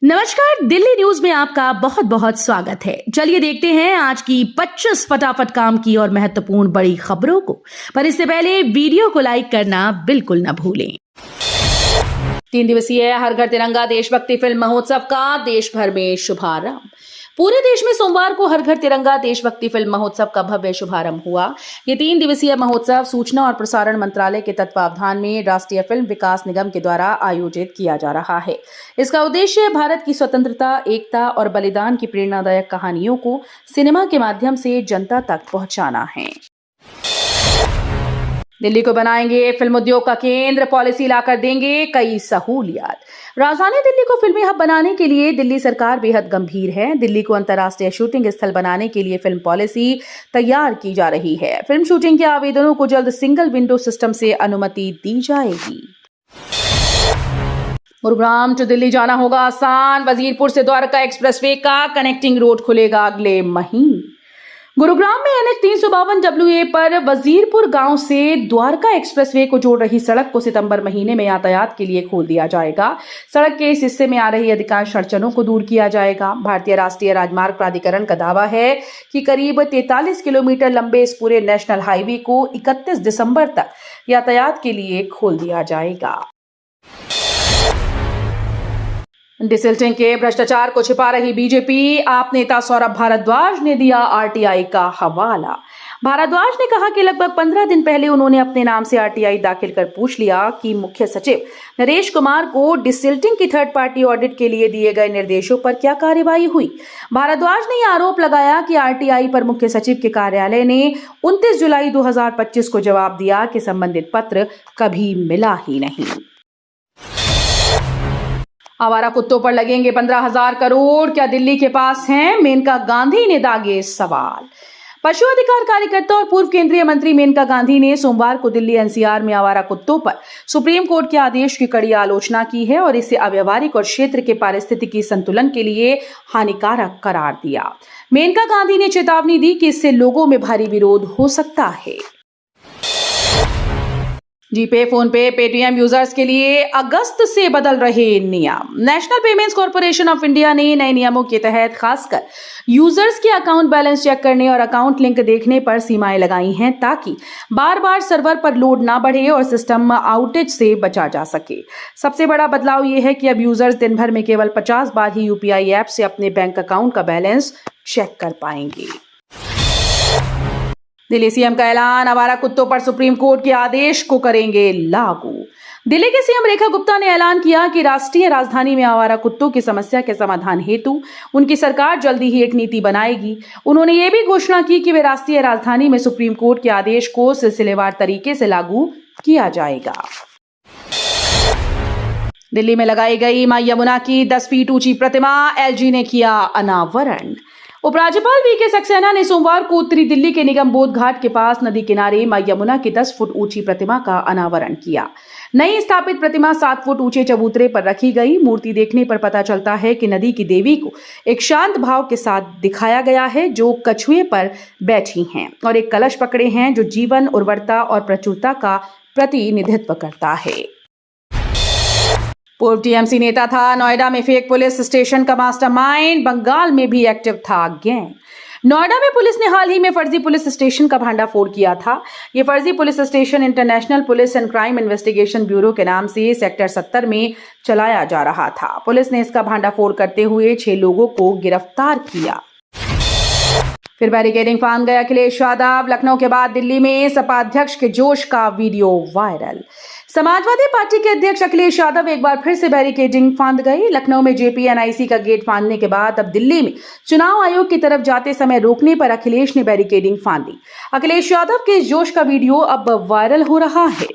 नमस्कार, दिल्ली न्यूज में आपका बहुत बहुत स्वागत है। चलिए देखते हैं आज की 25 फटाफट काम की और महत्वपूर्ण बड़ी खबरों को। पर इससे पहले वीडियो को लाइक करना बिल्कुल न भूलें। 3 दिवसीय हर घर तिरंगा देशभक्ति फिल्म महोत्सव का देश भर में शुभारंभ। पूरे देश में सोमवार को हर घर तिरंगा देशभक्ति फिल्म महोत्सव का भव्य शुभारंभ हुआ। ये 3 दिवसीय महोत्सव सूचना और प्रसारण मंत्रालय के तत्वावधान में राष्ट्रीय फिल्म विकास निगम के द्वारा आयोजित किया जा रहा है। इसका उद्देश्य भारत की स्वतंत्रता, एकता और बलिदान की प्रेरणादायक कहानियों को सिनेमा के माध्यम से जनता तक पहुंचाना है। दिल्ली को बनाएंगे फिल्म उद्योग का केंद्र, पॉलिसी लाकर देंगे कई सहूलियत। राजधानी दिल्ली को फिल्मी हब बनाने के लिए दिल्ली सरकार बेहद गंभीर है। दिल्ली को अंतर्राष्ट्रीय शूटिंग स्थल बनाने के लिए फिल्म पॉलिसी तैयार की जा रही है। फिल्म शूटिंग के आवेदनों को जल्द सिंगल विंडो सिस्टम से अनुमति दी जाएगी। गुरुग्राम टू दिल्ली जाना होगा आसान, वजीरपुर से द्वारका एक्सप्रेसवे का कनेक्टिंग रोड खुलेगा अगले महीने। गुरुग्राम में NH 352 WA पर वजीरपुर गांव से द्वारका एक्सप्रेसवे को जोड़ रही सड़क को सितंबर महीने में यातायात के लिए खोल दिया जाएगा। सड़क के इस हिस्से में आ रही अधिकांश अड़चनों को दूर किया जाएगा। भारतीय राष्ट्रीय राजमार्ग प्राधिकरण का दावा है कि करीब 43 किलोमीटर लंबे इस पूरे नेशनल हाईवे को 31 दिसंबर तक यातायात के लिए खोल दिया जाएगा। डिसिल्टिंग के भ्रष्टाचार को छिपा रही बीजेपी, आप नेता सौरभ भारद्वाज ने दिया RTI का हवाला। भारद्वाज ने कहा कि लगभग 15 दिन पहले उन्होंने अपने नाम से RTI दाखिल कर पूछ लिया कि मुख्य सचिव नरेश कुमार को डिसिल्टिंग की थर्ड पार्टी ऑडिट के लिए दिए गए निर्देशों पर क्या कार्रवाई हुई। भारद्वाज ने यह आरोप लगाया कि RTI पर मुख्य सचिव के कार्यालय ने 29 जुलाई 2025 को जवाब दिया कि संबंधित पत्र कभी मिला ही नहीं। आवारा कुत्तों पर लगेंगे 15,000 करोड़, क्या दिल्ली के पास हैं? मेनका गांधी ने दागे सवाल। पशु अधिकार कार्यकर्ता और पूर्व केंद्रीय मंत्री मेनका गांधी ने सोमवार को दिल्ली NCR में आवारा कुत्तों पर सुप्रीम कोर्ट के आदेश की कड़ी आलोचना की है और इसे अव्यावहारिक और क्षेत्र के पारिस्थितिकी संतुलन के लिए हानिकारक करार दिया। मेनका गांधी ने चेतावनी दी कि इससे लोगों में भारी विरोध हो सकता है। जीपे, फोन पे, पेटीएम यूजर्स के लिए अगस्त से बदल रहे नियम। National payments corporation of India ने नए नियमों के तहत खासकर यूजर्स के अकाउंट बैलेंस चेक करने और अकाउंट लिंक देखने पर सीमाएं लगाई हैं ताकि बार बार सर्वर पर लोड ना बढ़े और सिस्टम आउटेज से बचा जा सके। सबसे बड़ा बदलाव यह है कि अब यूजर्स दिन भर में केवल 50 बार ही UPI ऐप से अपने बैंक अकाउंट का बैलेंस चेक कर पाएंगे। दिल्ली CM का ऐलान, आवारा कुत्तों पर सुप्रीम कोर्ट के आदेश को करेंगे लागू। दिल्ली के CM रेखा गुप्ता ने ऐलान किया कि राष्ट्रीय राजधानी में आवारा कुत्तों की समस्या के समाधान हेतु उनकी सरकार जल्दी ही एक नीति बनाएगी। उन्होंने ये भी घोषणा की कि वे राष्ट्रीय राजधानी में सुप्रीम कोर्ट के आदेश को सिलसिलेवार तरीके से लागू किया जाएगा। दिल्ली में लगाई गई मां यमुना की 10 फीट ऊंची प्रतिमा, LG ने किया अनावरण। उपराज्यपाल VK सक्सेना ने सोमवार को उत्तरी दिल्ली के निगम बोध घाट के पास नदी किनारे मां यमुना की 10 फुट ऊंची प्रतिमा का अनावरण किया। नई स्थापित प्रतिमा 7 फुट ऊंचे चबूतरे पर रखी गई। मूर्ति देखने पर पता चलता है कि नदी की देवी को एक शांत भाव के साथ दिखाया गया है जो कछुए पर बैठी हैं और एक कलश पकड़े हैं जो जीवन, उर्वरता और प्रचुरता का प्रतिनिधित्व करता है। पूर्व TMC नेता था, नोएडा में फेक पुलिस स्टेशन का मास्टरमाइंड, बंगाल में भी एक्टिव था गैंग। नोएडा में पुलिस ने हाल ही में फर्जी पुलिस स्टेशन का भांडाफोड़ किया था। ये फर्जी police station international police and crime investigation bureau के नाम से सेक्टर 70 में चलाया जा रहा था। पुलिस ने इसका भांडाफोड़ करते हुए 6 लोगों को गिरफ्तार किया। फिर बैरिकेडिंग फांद गए अखिलेश यादव। लखनऊ के बाद दिल्ली में सपा अध्यक्ष के जोश का वीडियो वायरल। समाजवादी पार्टी के अध्यक्ष अखिलेश यादव एक बार फिर से बैरिकेडिंग फांद गए। लखनऊ में JPNIC का गेट फांदने के बाद अब दिल्ली में चुनाव आयोग की तरफ जाते समय रोकने पर अखिलेश ने बैरिकेडिंग फांदी। अखिलेश यादव के इस जोश का वीडियो अब वायरल हो रहा है।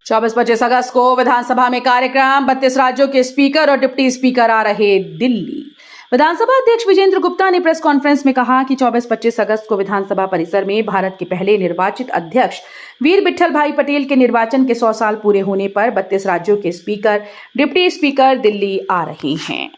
24-25 अगस्त को विधानसभा में कार्यक्रम, 32 राज्यों के स्पीकर और डिप्टी स्पीकर आ रहे दिल्ली। विधानसभा अध्यक्ष विजेंद्र गुप्ता ने प्रेस कॉन्फ्रेंस में कहा कि 24-25 अगस्त को विधानसभा परिसर में भारत के पहले निर्वाचित अध्यक्ष वीर विट्ठल भाई पटेल के निर्वाचन के 100 साल पूरे होने पर 32 राज्यों के स्पीकर, डिप्टी स्पीकर दिल्ली आ रहे हैं।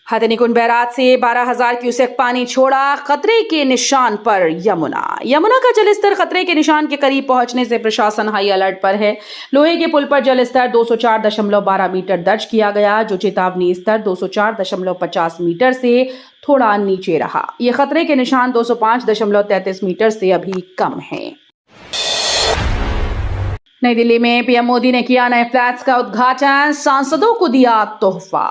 हथिनीकुंड बैराज से 12,000 क्यूसेक पानी छोड़ा, खतरे के निशान पर यमुना का जलस्तर खतरे के निशान के करीब पहुंचने से प्रशासन हाई अलर्ट पर है। लोहे के पुल पर जलस्तर 204.12 मीटर दर्ज किया गया, जो चेतावनी स्तर 204.50 मीटर से थोड़ा नीचे रहा। यह खतरे के निशान 205.33 मीटर से अभी कम है। नई दिल्ली में पीएम मोदी ने किया नए फ्लैट्स का उद्घाटन, सांसदों को दिया तोहफा।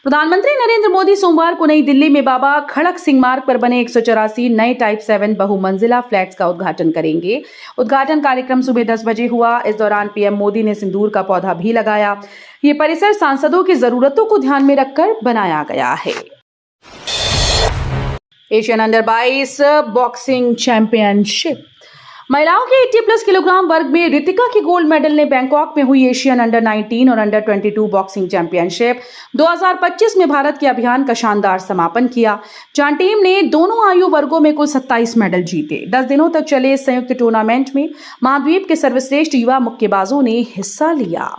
प्रधानमंत्री नरेंद्र मोदी सोमवार को नई दिल्ली में बाबा खड़क सिंह मार्ग पर बने 184 नए टाइप 7 बहुमंजिला फ्लैट्स का उद्घाटन करेंगे। उद्घाटन कार्यक्रम सुबह 10 बजे हुआ। इस दौरान पीएम मोदी ने सिंदूर का पौधा भी लगाया। ये परिसर सांसदों की जरूरतों को ध्यान में रखकर बनाया गया है। एशियन अंडर 22 बॉक्सिंग चैंपियनशिप महिलाओं के 80+ किलोग्राम वर्ग में रितिका की गोल्ड मेडल ने बैंकॉक में हुई एशियन अंडर 19 और अंडर 22 बॉक्सिंग चैंपियनशिप 2025 में भारत के अभियान का शानदार समापन किया, जहां टीम ने दोनों आयु वर्गों में कुल 27 मेडल जीते। 10 दिनों तक चले इस संयुक्त टूर्नामेंट में महाद्वीप के सर्वश्रेष्ठ युवा मुक्केबाजों ने हिस्सा लिया।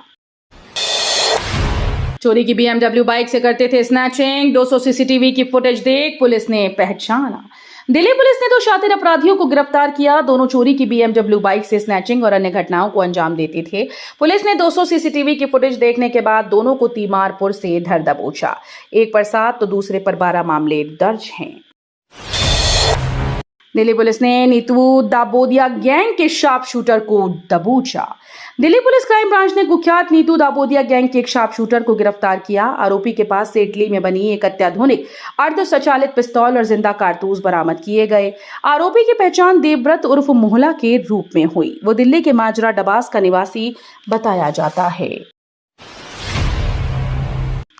चोरी की BMW बाइक से करते थे स्नैचिंग, 200 सीसीटीवी की फुटेज देख पुलिस ने पहचाना। दिल्ली पुलिस ने 2 शातिर अपराधियों को गिरफ्तार किया। दोनों चोरी की BMW बाइक से स्नैचिंग और अन्य घटनाओं को अंजाम देते थे। पुलिस ने 200 सीसीटीवी की फुटेज देखने के बाद दोनों को तीमारपुर से धर दबोचा। एक पर 7 तो दूसरे पर 12 मामले दर्ज हैं। दिल्ली पुलिस ने नीतू दाबोदिया गैंग के शार्प शूटर को दबोचा। दिल्ली पुलिस क्राइम ब्रांच ने कुख्यात नीतू दाबोदिया गैंग के एक शार्प शूटर को गिरफ्तार किया। आरोपी के पास से इटली में बनी एक अत्याधुनिक अर्ध संचालित पिस्तौल और जिंदा कारतूस बरामद किए गए। आरोपी की पहचान देवव्रत उर्फ मोहला के रूप में हुई। वो दिल्ली के माजरा डबास का निवासी बताया जाता है।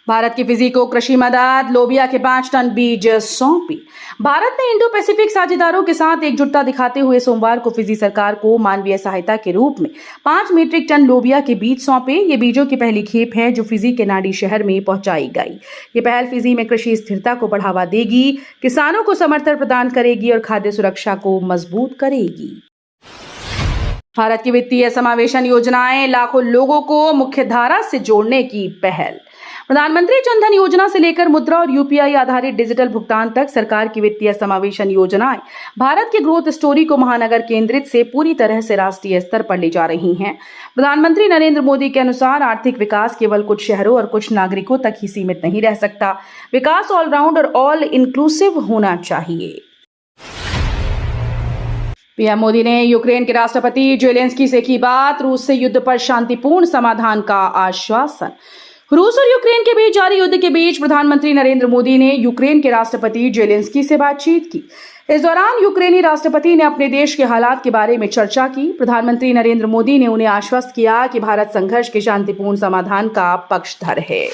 भारत की फिजी को कृषि मदद, लोबिया के 5 टन बीज सौंपी। भारत ने इंडो पैसिफिक साझेदारों के साथ एकजुटता दिखाते हुए सोमवार को फिजी सरकार को मानवीय सहायता के रूप में 5 मीट्रिक टन लोबिया के बीज सौंपे। ये बीजों की पहली खेप है जो फिजी के नाडी शहर में पहुंचाई गई। ये पहल फिजी में कृषि स्थिरता को बढ़ावा देगी, किसानों को समर्थन प्रदान करेगी और खाद्य सुरक्षा को मजबूत करेगी। भारत की वित्तीय समावेशन योजनाएं, लाखों लोगों को मुख्य धारा से जोड़ने की पहल। प्रधानमंत्री जन धन योजना से लेकर मुद्रा और यूपीआई आधारित डिजिटल भुगतान तक सरकार की वित्तीय समावेशन योजनाएं भारत की ग्रोथ स्टोरी को महानगर केंद्रित से पूरी तरह से राष्ट्रीय स्तर पर ले जा रही हैं। प्रधानमंत्री नरेंद्र मोदी के अनुसार आर्थिक विकास केवल कुछ शहरों और कुछ नागरिकों तक ही सीमित नहीं रह सकता। विकास ऑलराउंड और ऑल इंक्लूसिव होना चाहिए। पीएम मोदी ने यूक्रेन के राष्ट्रपति जेलेंस्की से की बात, रूस से युद्ध पर शांतिपूर्ण समाधान का आश्वासन। रूस और यूक्रेन के बीच जारी युद्ध के बीच प्रधानमंत्री नरेंद्र मोदी ने यूक्रेन के राष्ट्रपति जेलेंस्की से बातचीत की। इस दौरान यूक्रेनी राष्ट्रपति ने अपने देश के हालात के बारे में चर्चा की। प्रधानमंत्री नरेंद्र मोदी ने उन्हें आश्वस्त किया कि भारत संघर्ष के शांतिपूर्ण समाधान का पक्षधर है।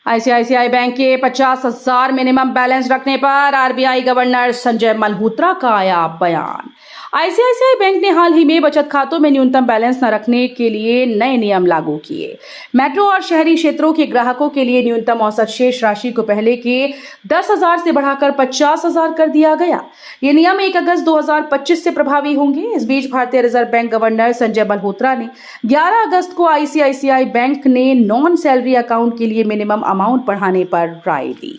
आईसीआईसीआई बैंक के 50,000 मिनिमम बैलेंस रखने पर आरबीआई गवर्नर संजय मल्होत्रा का आया बयान। आईसीआईसीआई बैंक ने हाल ही में बचत खातों में न्यूनतम बैलेंस न रखने के लिए नए नियम लागू किए। मेट्रो और शहरी क्षेत्रों के ग्राहकों के लिए न्यूनतम औसत शेष राशि को पहले के 10,000 से बढ़ाकर 50,000 कर दिया गया। ये नियम 1 अगस्त 2025 से प्रभावी होंगे। इस बीच भारतीय reserve bank governor Sanjay Malhotra ने 11 अगस्त को आईसीआईसीआई बैंक ने नॉन सैलरी अकाउंट के लिए मिनिमम अमाउंट बढ़ाने पर राय दी।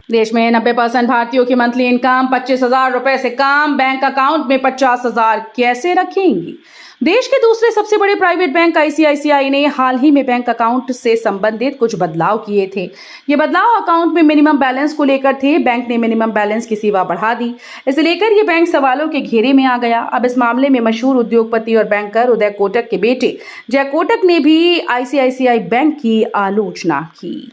देश में 90% भारतीयों की मंथली इनकम 25,000 रुपए से कम, बैंक अकाउंट में 50,000 कैसे रखेंगी? देश के दूसरे सबसे बड़े प्राइवेट बैंक आईसीआईसीआई ने हाल ही में बैंक अकाउंट से संबंधित कुछ बदलाव किए थे। ये बदलाव अकाउंट में मिनिमम बैलेंस को लेकर थे। बैंक ने मिनिमम बैलेंस की सीमा बढ़ा दी। इसे लेकर ये बैंक सवालों के घेरे में आ गया। अब इस मामले में मशहूर उद्योगपति और बैंकर उदय कोटक के बेटे जय कोटक ने भी आईसीआईसीआई बैंक की आलोचना की।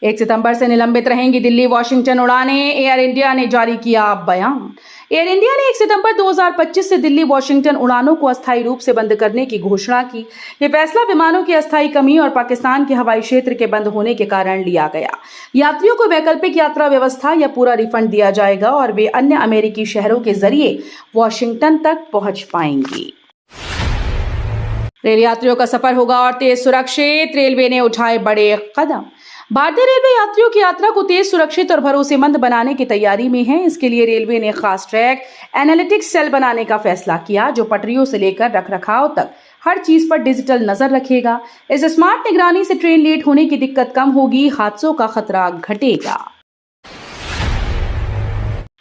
1 सितंबर से निलंबित रहेंगी दिल्ली वाशिंगटन उड़ानें, एयर इंडिया ने जारी किया बयान। एयर इंडिया ने 1 सितंबर 2025 से दिल्ली वाशिंगटन उड़ानों को अस्थायी रूप से बंद करने की घोषणा की। यह फैसला विमानों की अस्थायी कमी और पाकिस्तान के हवाई क्षेत्र के बंद होने के कारण लिया गया। यात्रियों को वैकल्पिक यात्रा व्यवस्था या पूरा रिफंड दिया जाएगा और वे अन्य अमेरिकी शहरों के जरिए वाशिंगटन तक पहुंच पाएंगी। रेल यात्रियों का सफर होगा और तेज सुरक्षित, रेलवे ने उठाए बड़े कदम। भारतीय रेलवे यात्रियों की यात्रा को तेज, सुरक्षित और भरोसेमंद बनाने की तैयारी में है। इसके लिए रेलवे ने खास ट्रैक एनालिटिक्स सेल बनाने का फैसला किया, जो पटरियों से लेकर रखरखाव तक हर चीज पर डिजिटल नजर रखेगा। इस स्मार्ट निगरानी से ट्रेन लेट होने की दिक्कत कम होगी, हादसों का खतरा घटेगा।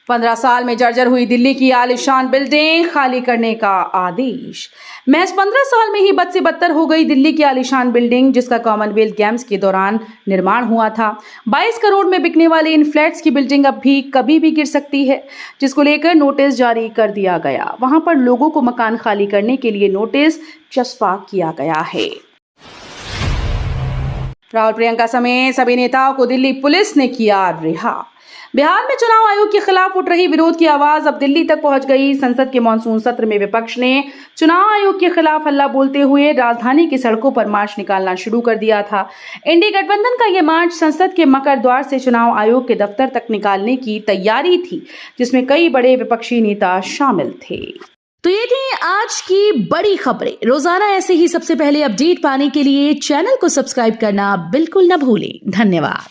15 साल में जर्जर हुई दिल्ली की आलीशान बिल्डिंग, खाली करने का आदेश। महज 15 साल में ही बद से बदतर हो गई दिल्ली की आलीशान बिल्डिंग, जिसका कॉमनवेल्थ गेम्स के दौरान निर्माण हुआ था। 22 करोड़ में बिकने वाले इन फ्लैट्स की बिल्डिंग अब भी कभी भी गिर सकती है, जिसको लेकर नोटिस जारी कर दिया गया। वहां पर लोगों को मकान खाली करने के लिए नोटिस चस्पा किया गया है। राहुल प्रियंका समेत सभी नेताओं को दिल्ली पुलिस ने किया रिहा। बिहार में चुनाव आयोग के खिलाफ उठ रही विरोध की आवाज अब दिल्ली तक पहुंच गई। संसद के मानसून सत्र में विपक्ष ने चुनाव आयोग के खिलाफ हल्ला बोलते हुए राजधानी की सड़कों पर मार्च निकालना शुरू कर दिया था। इंडी गठबंधन का यह मार्च संसद के मकर द्वार से चुनाव आयोग के दफ्तर तक निकालने की तैयारी थी, जिसमें कई बड़े विपक्षी नेता शामिल थे। तो ये थी आज की बड़ी खबरें। रोजाना ऐसे ही सबसे पहले अपडेट पाने के लिए चैनल को सब्सक्राइब करना बिल्कुल न भूलें। धन्यवाद।